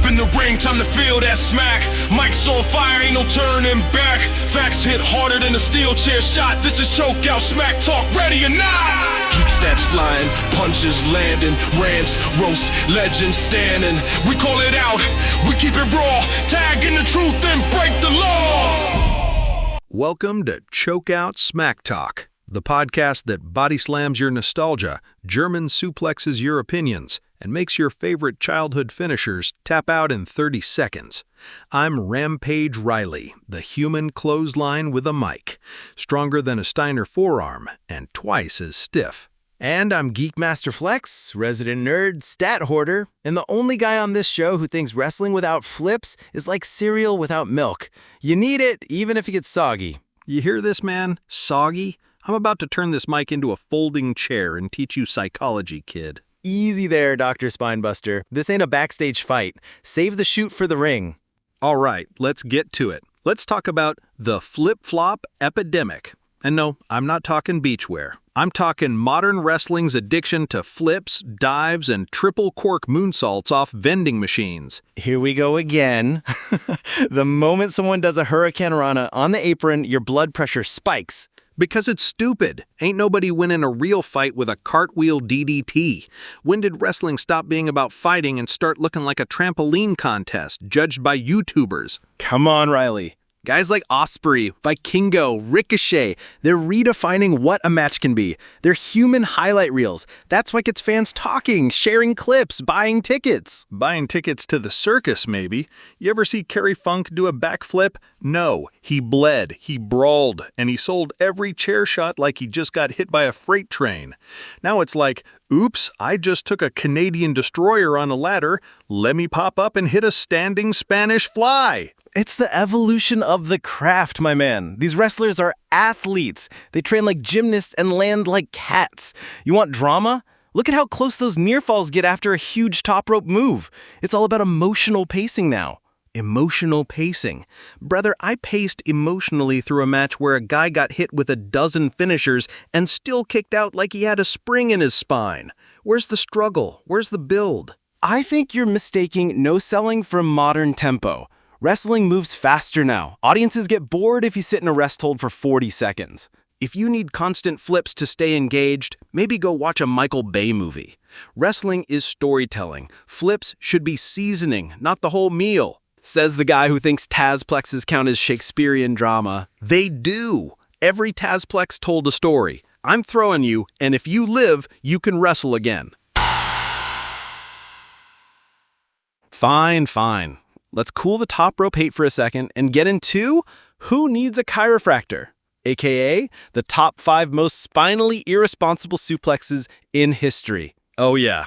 in the ring, time to feel that smack. Mike's on fire, ain't no turning back. Facts hit harder than a steel chair shot. This is Chokeout Smack Talk, ready or not? Geek stats flying, punches landing, rants, roast, legends standing. We call it out, we keep it raw. Tag in the truth and break the law. Welcome to Chokeout Smack Talk, the podcast that body slams your nostalgia, German suplexes your opinions, and makes your favorite childhood finishers tap out in 30 seconds. I'm Rampage Riley, the human clothesline with a mic, stronger than a Steiner forearm and twice as stiff. And I'm Geekmaster Flex, resident nerd, stat hoarder, and the only guy on this show who thinks wrestling without flips is like cereal without milk. You need it, even if it gets soggy. You hear this, man? Soggy? I'm about to turn this mic into a folding chair and teach you psychology, kid. Easy there, Dr. Spinebuster. This ain't a backstage fight. Save the shoot for the ring. All right, let's get to it. Let's talk about the flip-flop epidemic. And no, I'm not talking beachwear. I'm talking modern wrestling's addiction to flips, dives, and triple cork moonsaults off vending machines. Here we go again. The moment someone does a Hurricane Rana on the apron, your blood pressure spikes. Because it's stupid. Ain't nobody winning a real fight with a cartwheel DDT. When did wrestling stop being about fighting and start looking like a trampoline contest judged by YouTubers? Come on, Riley. Guys like Osprey, Vikingo, Ricochet, they're redefining what a match can be. They're human highlight reels. That's what gets fans talking, sharing clips, buying tickets. Buying tickets to the circus, maybe. You ever see Kerry Funk do a backflip? No. He bled, he brawled, and he sold every chair shot like he just got hit by a freight train. Now it's like, oops, I just took a Canadian destroyer on a ladder. Let me pop up and hit a standing Spanish fly. It's the evolution of the craft, my man. These wrestlers are athletes. They train like gymnasts and land like cats. You want drama? Look at how close those near falls get after a huge top rope move. It's all about emotional pacing now. Emotional pacing. Brother, I paced emotionally through a match where a guy got hit with a dozen finishers and still kicked out like he had a spring in his spine. Where's the struggle? Where's the build? I think you're mistaking no selling for modern tempo. Wrestling moves faster now. Audiences get bored if you sit in a rest hold for 40 seconds. If you need constant flips to stay engaged, maybe go watch a Michael Bay movie. Wrestling is storytelling. Flips should be seasoning, not the whole meal. Says the guy who thinks Tazplexes count as Shakespearean drama. They do. Every Tazplex told a story. I'm throwing you, and if you live, you can wrestle again. Fine. Let's cool the top rope hate for a second and get into who needs a chiropractor, aka the top 5 most spinally irresponsible suplexes in history. Oh yeah,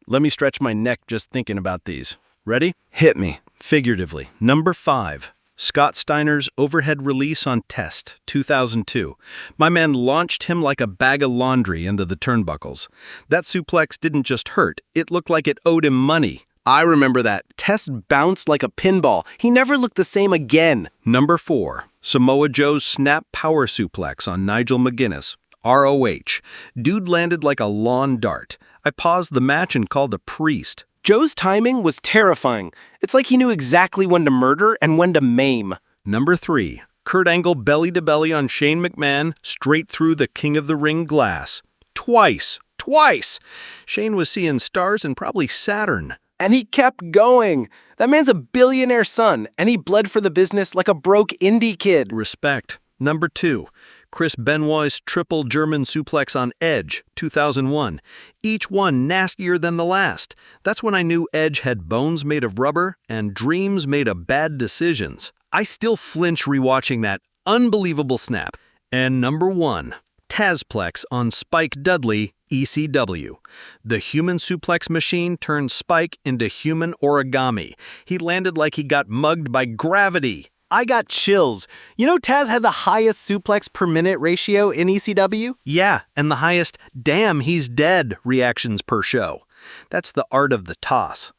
let me stretch my neck just thinking about these. Ready? Hit me, figuratively. Number 5, Scott Steiner's overhead release on Test, 2002. My man launched him like a bag of laundry into the turnbuckles. That suplex didn't just hurt, it looked like it owed him money. I remember that. Test bounced like a pinball. He never looked the same again. Number 4, Samoa Joe's snap power suplex on Nigel McGuinness. ROH. Dude landed like a lawn dart. I paused the match and called a priest. Joe's timing was terrifying. It's like he knew exactly when to murder and when to maim. Number 3, Kurt Angle belly-to-belly on Shane McMahon straight through the King of the Ring glass. Twice. Shane was seeing stars and probably Saturn. And he kept going. That man's a billionaire son, and he bled for the business like a broke indie kid. Respect. Number 2, Chris Benoit's triple German suplex on Edge, 2001. Each one nastier than the last. That's when I knew Edge had bones made of rubber and dreams made of bad decisions. I still flinch rewatching that unbelievable snap. And number 1, Tazplex on Spike Dudley, ECW. The human suplex machine turned Spike into human origami. He landed like he got mugged by gravity. I got chills. You know Taz had the highest suplex per minute ratio in ECW? Yeah, and the highest "damn, he's dead" reactions per show. That's the art of the toss.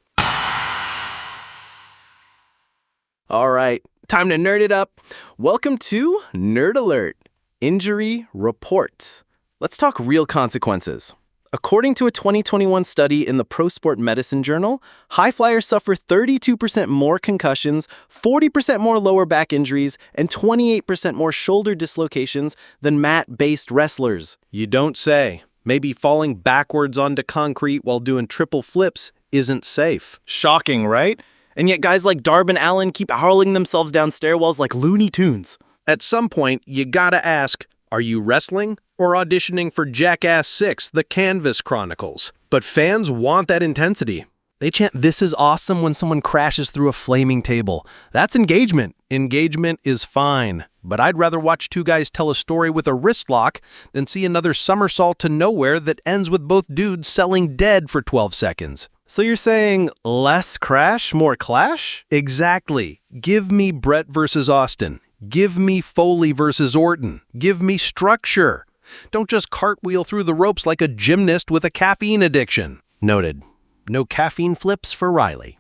All right, time to nerd it up. Welcome to Nerd Alert, Injury Report. Let's talk real consequences. According to a 2021 study in the Pro Sport Medicine Journal, high flyers suffer 32% more concussions, 40% more lower back injuries, and 28% more shoulder dislocations than mat-based wrestlers. You don't say. Maybe falling backwards onto concrete while doing triple flips isn't safe. Shocking, right? And yet guys like Darben Allen keep hurling themselves down stairwells like Looney Tunes. At some point, you gotta ask, are you wrestling or auditioning for Jackass 6, The Canvas Chronicles? But fans want that intensity. They chant, "This is awesome," when someone crashes through a flaming table. That's engagement. Engagement is fine. But I'd rather watch two guys tell a story with a wrist lock than see another somersault to nowhere that ends with both dudes selling dead for 12 seconds. So you're saying less crash, more clash? Exactly. Give me Brett versus Austin. Give me Foley versus Orton. Give me structure. Don't just cartwheel through the ropes like a gymnast with a caffeine addiction. Noted. No caffeine flips for Riley.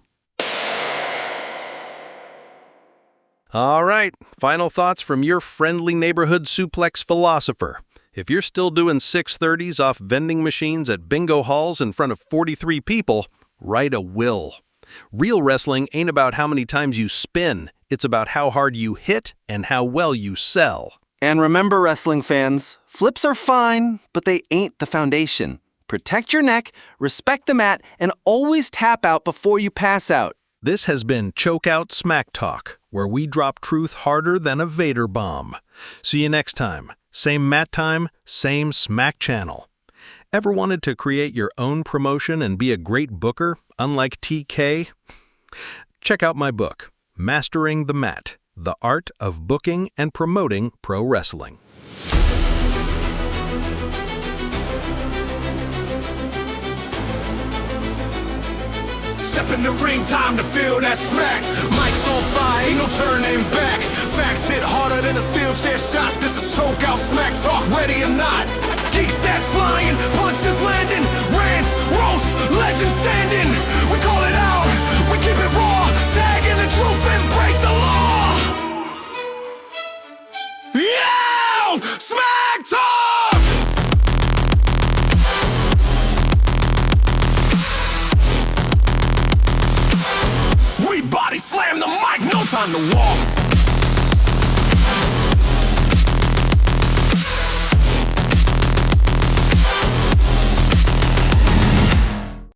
All right, final thoughts from your friendly neighborhood suplex philosopher. If you're still doing 630s off vending machines at bingo halls in front of 43 people, write a will. Real wrestling ain't about how many times you spin. It's about how hard you hit and how well you sell. And remember, wrestling fans, flips are fine, but they ain't the foundation. Protect your neck, respect the mat, and always tap out before you pass out. This has been Choke Out Smack Talk, where we drop truth harder than a Vader bomb. See you next time. Same mat time, same smack channel. Ever wanted to create your own promotion and be a great booker, unlike TK? Check out my book, Mastering the Mat, The Art of Booking and Promoting Pro Wrestling. Step in the ring, time to feel that smack. Mic's on fire, ain't no turning back. Facts hit harder than a steel chair shot. This is Choke Out Smack Talk, ready or not. Geek stats flying, punches landing. Rants, roast, legend standing. We call it out, we keep it raw. Tagging the truth and break the law. Yeah! Smack Talk! We body slam the mic, no time to walk.